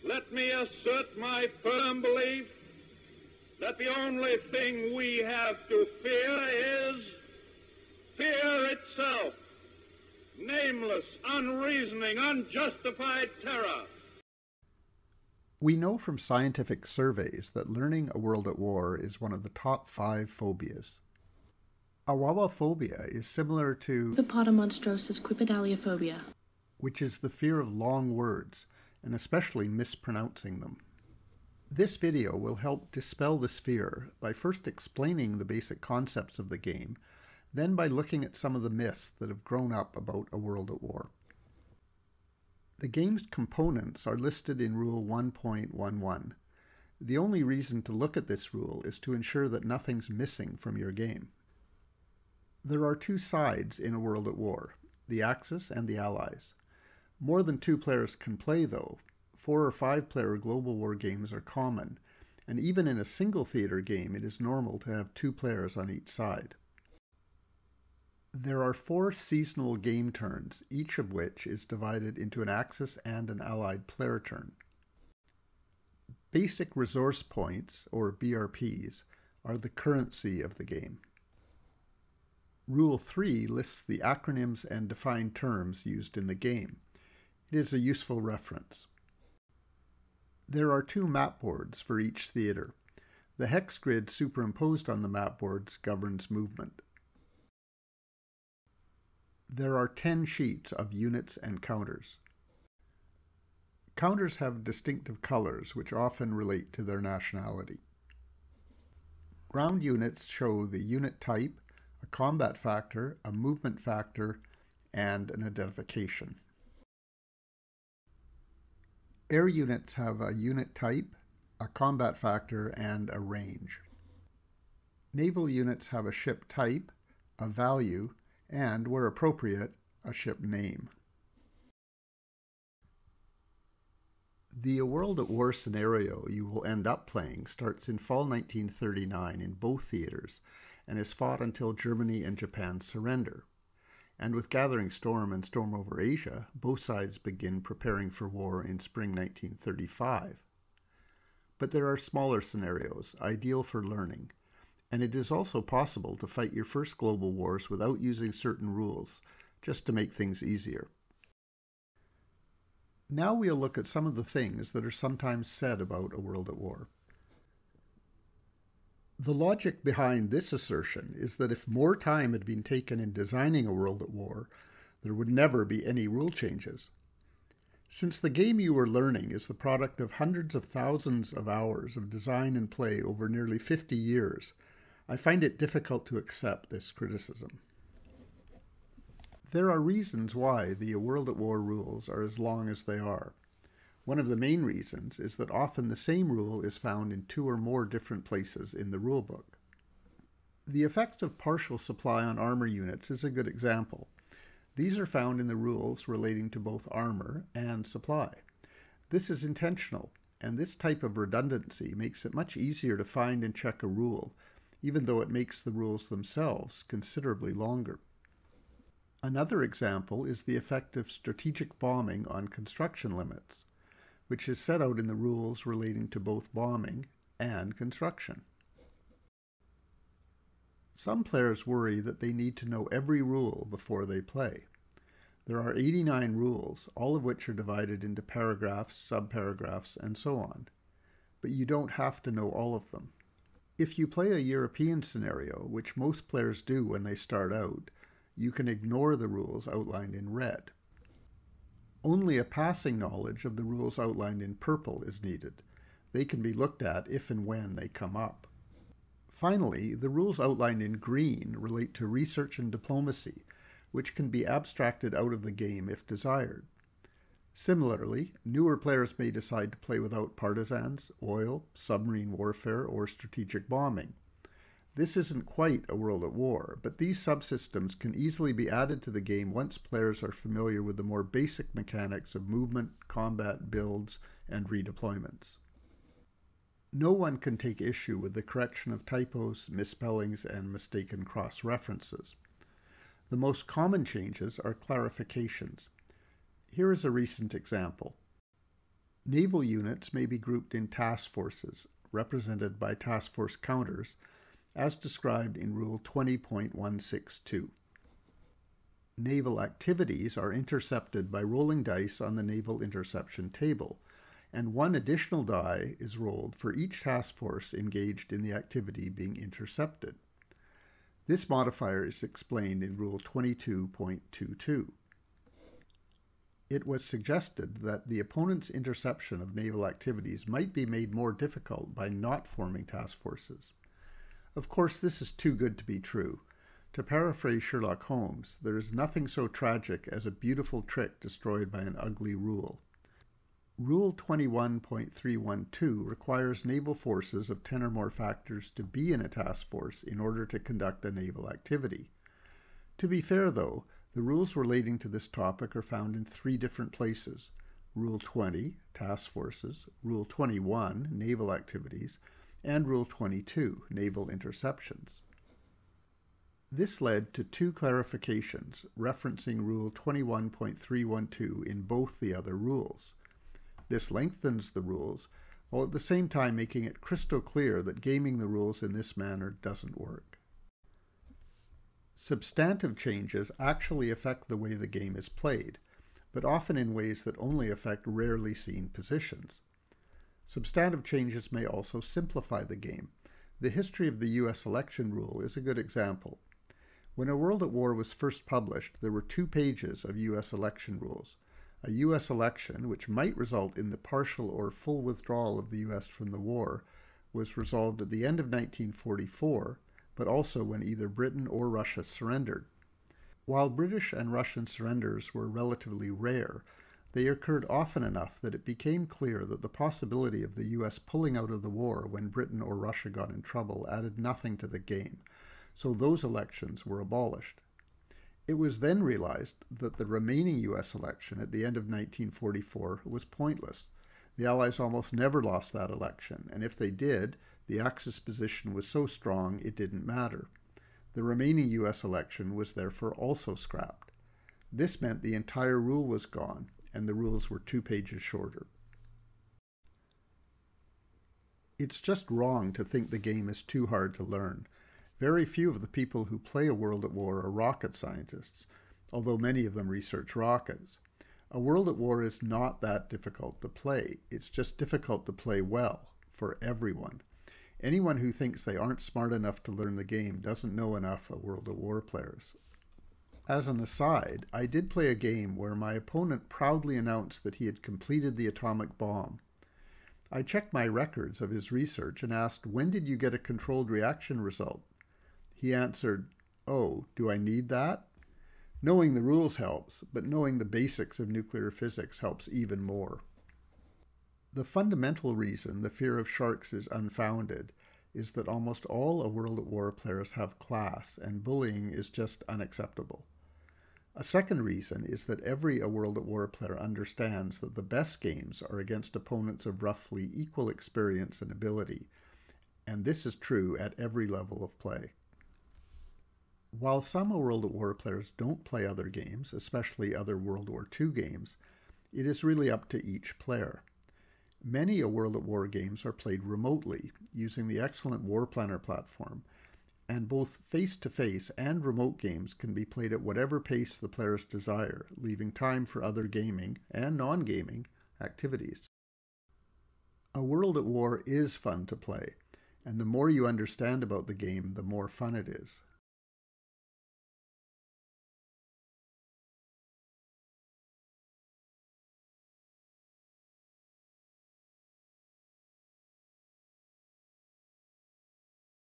Let me assert my firm belief that the only thing we have to fear is fear itself. Nameless, unreasoning, unjustified terror. We know from scientific surveys that learning A World at War is one of the top 5 phobias. Awawaphobia is similar to hippopotamonstrosis quipedaliophobia, which is the fear of long words, and especially mispronouncing them. This video will help dispel this fear by first explaining the basic concepts of the game, then by looking at some of the myths that have grown up about A World at War. The game's components are listed in Rule 1.11. The only reason to look at this rule is to ensure that nothing's missing from your game. There are 2 sides in A World at War, the Axis and the Allies. More than 2 players can play, though. 4 or 5 player global war games are common, and even in a single theater game it is normal to have 2 players on each side. There are 4 seasonal game turns, each of which is divided into an Axis and an Allied player turn. Basic resource points, or BRPs, are the currency of the game. Rule 3 lists the acronyms and defined terms used in the game. It is a useful reference. There are 2 map boards for each theater. The hex grid superimposed on the map boards governs movement. There are 10 sheets of units and counters. Counters have distinctive colors which often relate to their nationality. Ground units show the unit type, a combat factor, a movement factor, and an identification. Air units have a unit type, a combat factor, and a range. Naval units have a ship type, a value, and, where appropriate, a ship name. The A World at War scenario you will end up playing starts in fall 1939 in both theaters and is fought until Germany and Japan surrender. And with Gathering Storm and Storm over Asia, both sides begin preparing for war in spring 1935. But there are smaller scenarios, ideal for learning, and it is also possible to fight your first global wars without using certain rules, just to make things easier. Now we'll look at some of the things that are sometimes said about A World at War. The logic behind this assertion is that if more time had been taken in designing A World at War, there would never be any rule changes. Since the game you are learning is the product of hundreds of thousands of hours of design and play over nearly 50 years, I find it difficult to accept this criticism. There are reasons why the A World at War rules are as long as they are. One of the main reasons is that often the same rule is found in 2 or more different places in the rulebook. The effect of partial supply on armor units is a good example. These are found in the rules relating to both armor and supply. This is intentional, and this type of redundancy makes it much easier to find and check a rule, even though it makes the rules themselves considerably longer. Another example is the effect of strategic bombing on construction limits, which is set out in the rules relating to both bombing and construction. Some players worry that they need to know every rule before they play. There are 89 rules, all of which are divided into paragraphs, subparagraphs, and so on. But you don't have to know all of them. If you play a European scenario, which most players do when they start out, you can ignore the rules outlined in red. Only a passing knowledge of the rules outlined in purple is needed. They can be looked at if and when they come up. Finally, the rules outlined in green relate to research and diplomacy, which can be abstracted out of the game if desired. Similarly, newer players may decide to play without partisans, oil, submarine warfare, or strategic bombing. This isn't quite A World at War, but these subsystems can easily be added to the game once players are familiar with the more basic mechanics of movement, combat, builds, and redeployments. No one can take issue with the correction of typos, misspellings, and mistaken cross-references. The most common changes are clarifications. Here is a recent example. Naval units may be grouped in task forces, represented by task force counters, as described in Rule 20.162. Naval activities are intercepted by rolling dice on the Naval Interception Table, and one additional die is rolled for each task force engaged in the activity being intercepted. This modifier is explained in Rule 22.22. It was suggested that the opponent's interception of naval activities might be made more difficult by not forming task forces. Of course, this is too good to be true. To paraphrase Sherlock Holmes, there is nothing so tragic as a beautiful trick destroyed by an ugly rule. Rule 21.312 requires naval forces of 10 or more factors to be in a task force in order to conduct a naval activity. To be fair, though, the rules relating to this topic are found in 3 different places: Rule 20, Task Forces, Rule 21, Naval Activities, and Rule 22, Naval Interceptions. This led to 2 clarifications referencing Rule 21.312 in both the other rules. This lengthens the rules, while at the same time making it crystal clear that gaming the rules in this manner doesn't work. Substantive changes actually affect the way the game is played, but often in ways that only affect rarely seen positions. Substantive changes may also simplify the game. The history of the U.S. election rule is a good example. When A World at War was first published, there were 2 pages of U.S. election rules. A U.S. election, which might result in the partial or full withdrawal of the U.S. from the war, was resolved at the end of 1944, but also when either Britain or Russia surrendered. While British and Russian surrenders were relatively rare, they occurred often enough that it became clear that the possibility of the U.S. pulling out of the war when Britain or Russia got in trouble added nothing to the game, so those elections were abolished. It was then realized that the remaining U.S. election at the end of 1944 was pointless. The Allies almost never lost that election, and if they did, the Axis position was so strong it didn't matter. The remaining U.S. election was therefore also scrapped. This meant the entire rule was gone, and the rules were 2 pages shorter. It's just wrong to think the game is too hard to learn. Very few of the people who play A World at War are rocket scientists, although many of them research rockets. A World at War is not that difficult to play. It's just difficult to play well, for everyone. Anyone who thinks they aren't smart enough to learn the game doesn't know enough of World at War players. As an aside, I did play a game where my opponent proudly announced that he had completed the atomic bomb. I checked my records of his research and asked, "When did you get a controlled reaction result?" He answered, "Oh, do I need that?" Knowing the rules helps, but knowing the basics of nuclear physics helps even more. The fundamental reason the fear of sharks is unfounded is that almost all A World at War players have class, and bullying is just unacceptable. A second reason is that every A World at War player understands that the best games are against opponents of roughly equal experience and ability, and this is true at every level of play. While some A World at War players don't play other games, especially other World War II games, it is really up to each player. Many A World at War games are played remotely, using the excellent War Planner platform, and both face-to-face and remote games can be played at whatever pace the players desire, leaving time for other gaming and non-gaming activities. A World at War is fun to play, and the more you understand about the game, the more fun it is.